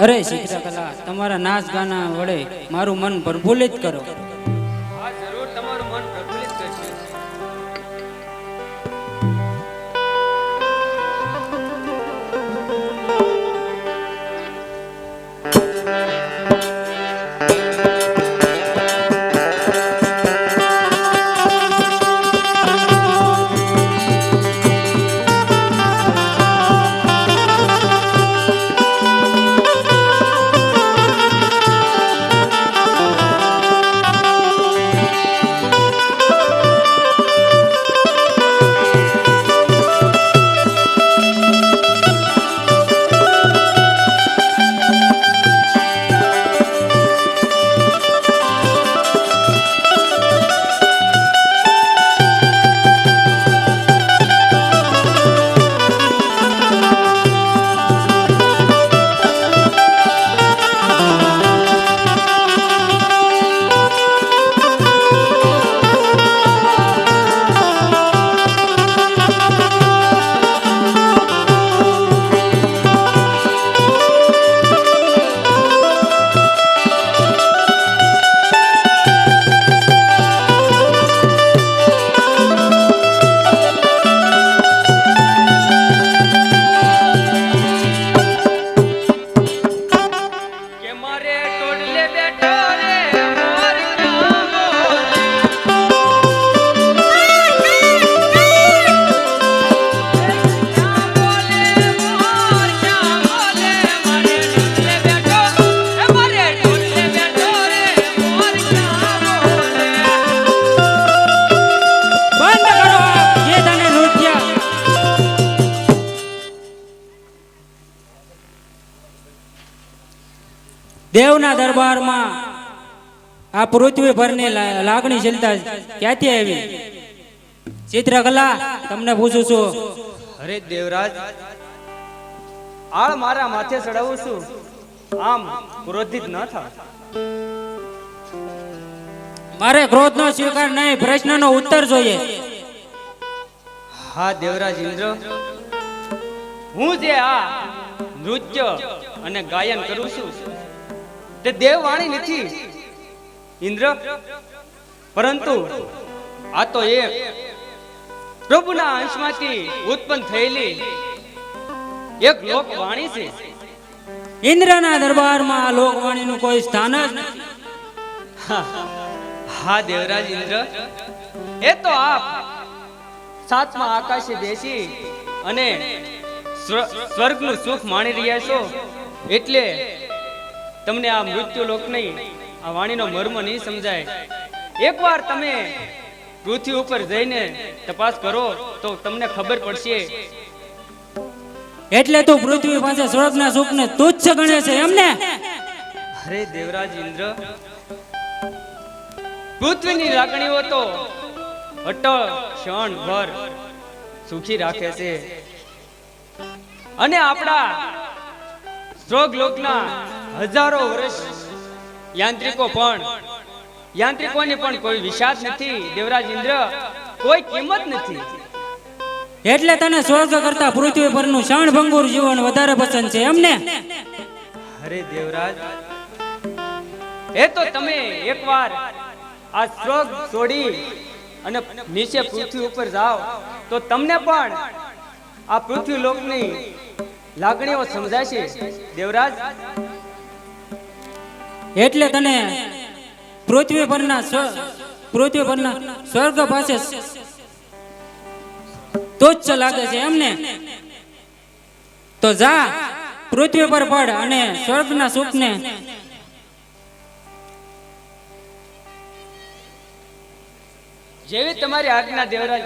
અરે ચિત્રકલા, તમારા નાચ ગાના વડે મારું મન પ્રફુલ્લિત કરો. હા જરૂર, તમારું મન પ્રફુલ્લિત કરશે. દેવના દરબારમાં આ પૃથ્વી પરની લાગણીશીલતા ક્યાંથી આવી? ચિત્રકલા, તમને પૂછું છું. અરે દેવરાજ, આળ મારા માથે ચડાવું છું, આમ ક્રોધિત ન થા. મારે ક્રોધનો સ્વીકાર નહીં, પ્રશ્નનો ઉત્તર જોઈએ. હા દેવરાજ ઇન્દ્ર, હું જે આ નૃત્ય અને ગાયન કરું છું તે દેવવાણી નથી ઇન્દ્ર, પરંતુ આ તો એક પ્રભુના અંશમાંથી ઉત્પન્ન થયેલી એક લોકવાણી છે. ઇન્દ્રના દરબારમાં આ લોકવાણીનું કોઈ સ્થાન જ નથી. હા દેવરાજ ઇન્દ્ર, એ તો આપ સાતમા આકાશે બેસી અને સ્વર્ગનું સુખ માણી રહ્યા છો, એટલે તમને આ મૃત્યુ લોકની આ વાણીનો મર્મ નહીં સમજાય. એકવાર તમે પૃથ્વી ઉપર જઈને તપાસ કરો તો તમને ખબર પડશે. એટલે તું પૃથ્વી પાસે સ્વર્ગના સુખને તુચ્છ ગણે છે એમને? અરે દેવરાજ ઇન્દ્ર, પૃથ્વીની લાગણીઓ તો અટળ ક્ષણભર સુખી રાખે છે, અને આપણા સ્વર્ગલોકના હજારો વર્ષ યાંત્રિકોની પણ કોઈ વિષાદ નથી દેવરાજ ઇન્દ્ર, કોઈ કિંમત નથી. એટલે તને સ્વર્ગ કરતા પૃથ્વી પરનું ક્ષણભંગુર જીવન વધારે પસંદ છે એમને? અરે દેવરાજ, એ તો તમે એકવાર આ સ્વર્ગ છોડી અને નીચે પૃથ્વી ઉપર જાઓ તો તમને પણ આ પૃથ્વી લોકની લાગણીઓ સમજાશે દેવરાજ. એટલે તને પૃથ્વી પરના સ્વર્ગ પાસે તુચ્છ લાગે છે એમને? તો જા, પૃથ્વી પર પડ અને સ્વર્ગના સુખને જેવી તમારી આજ્ઞા દેવરાજ.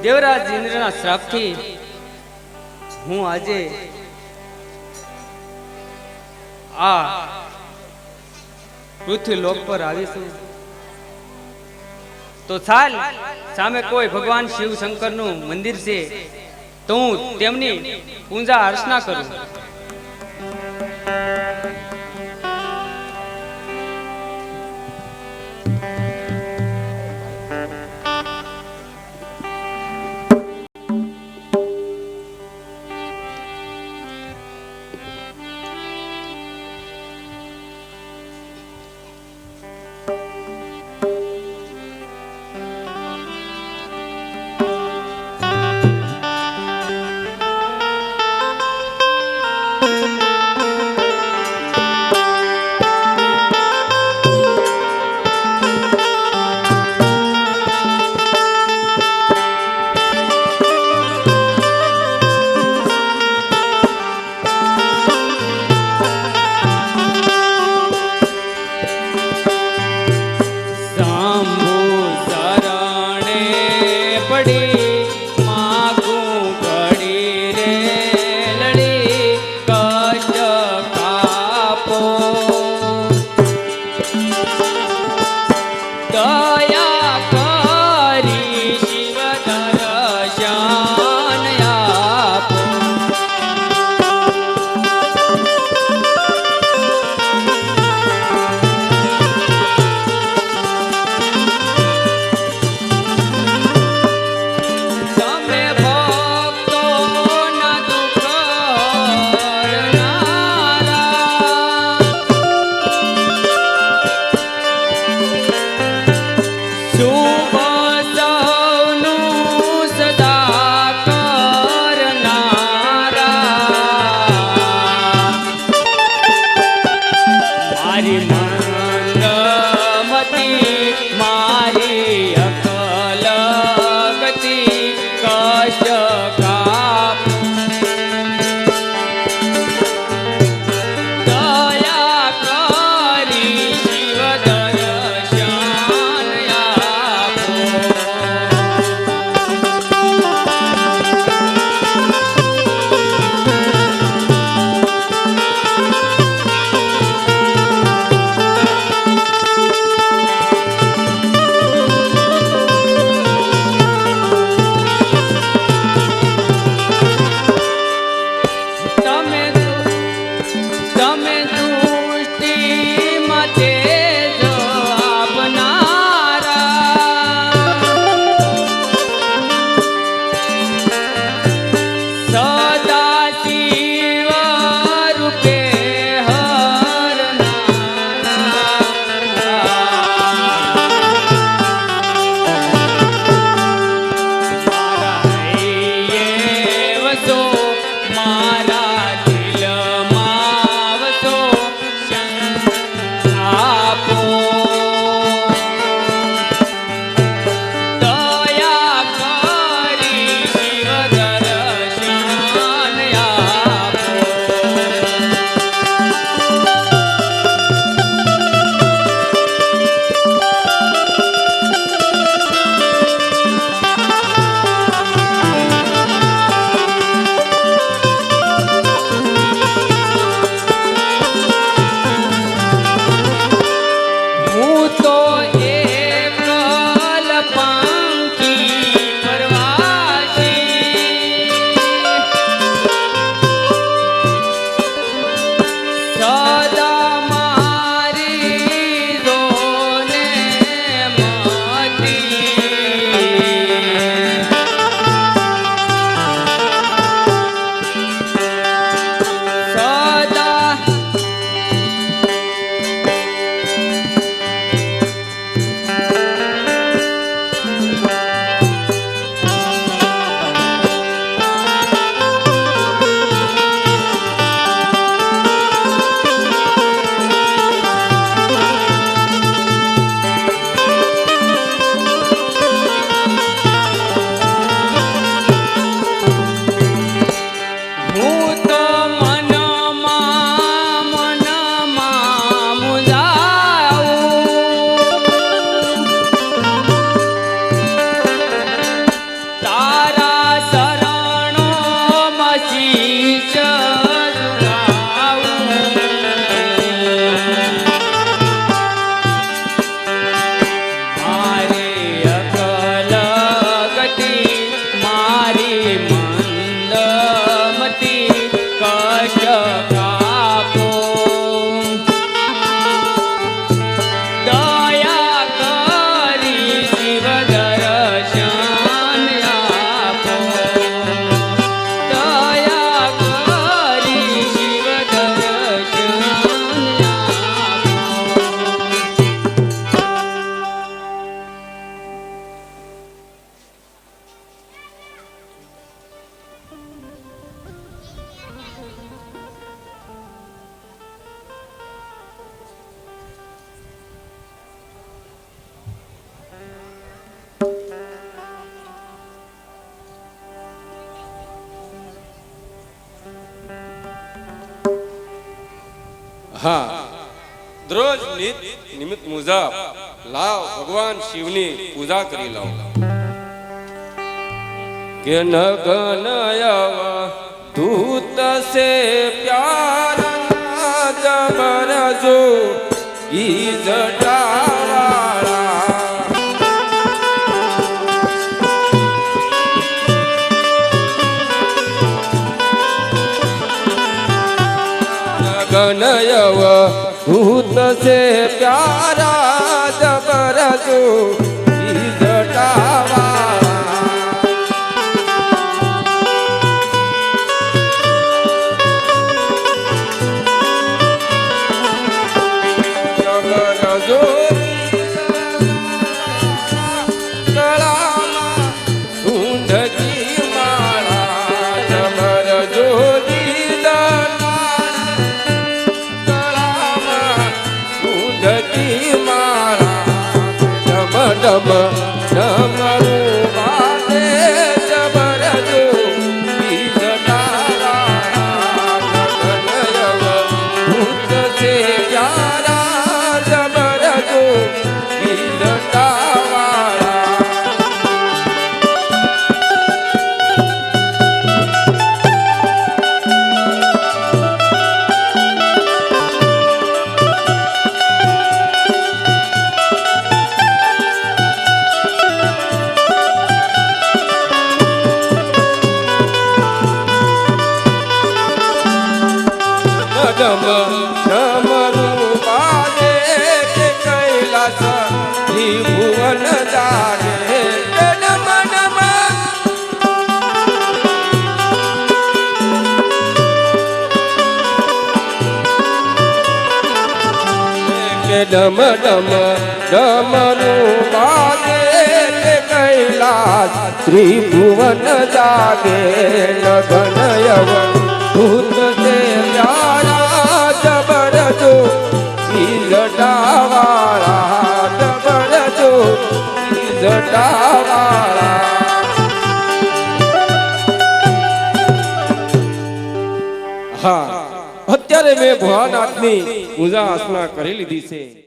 દેવરાજ ઇન્દ્રના શ્રાપથી હું આજે આ પૃથ્વી લોક પર આવીશું, તો ચાલ સામે કોઈ ભગવાન શિવ શંકરનું મંદિર છે તો હું તેમની પૂજા અર્ચના કરું. શીશ ઝુકાવું. મારી અકલ ગતિ મારી મંદમતી કષ્ટ કાપો. દયા કરી શિવ દર્શન આપો. દયા કરી શિવ દર્શન આપો. હા, દરરોજ નિમિત્ત મુજબ લાવ ભગવાન શિવની પૂજા કરી લાવ. કે ન ગનયવ દૂત સે પ્યારા જબર જો ઈ જટાવાળા. गनयव भूत से प्यारा जबर जो जटावाड़ा. जबर जो गळाમાં ઊંધકી માળા. જબર જો ડમ ડમરું વાગે જબર જો ઈ જટાવાળા. ગનયવ ભૂત છે પ્યારા જબર જો ઈ જટાવાળા. ડમરું વાગે કે કૈલાસ ભુવન જાગે. ડમ ડમ કે ડમ ડમ ડમરું વાગે કે કૈલાસ ત્રિભુવન જાગે. ગનયવ ભૂત છે પ્યારા જબર જો ઈ જટાવાળા. જબર જો ઈ જટાવાળા. હા, અત્યારે મેં ભોળાનાથની પૂજા અર્ચના કરી લીધી છે.